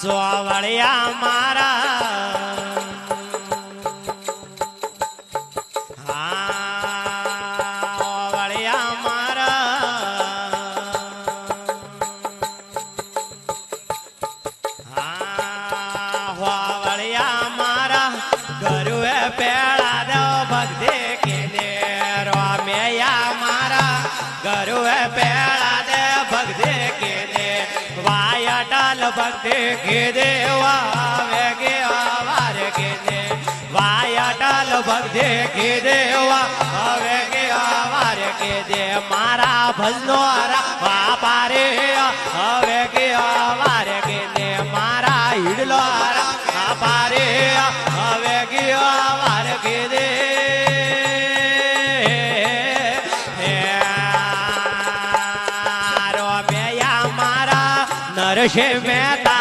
સોવળિયા મારા વળિયા મારા વળિયા મારા ગરુએ પેળા દો ભક્તિ કીધે રોમેયા મારા ગરુએ પેળા દે ભક્તિ કીધે વાયટલ ભક્તિ કીધે વાવે કે વાર કીધે વાયટલ ભક્તિ કીધે હવે કે વાર કીધે મારા ભજનો વાપારે હવે કે વાર કીધે મારા હીડલો વાપારે હવે કે વાર કીધે નરસિંહ મહેતા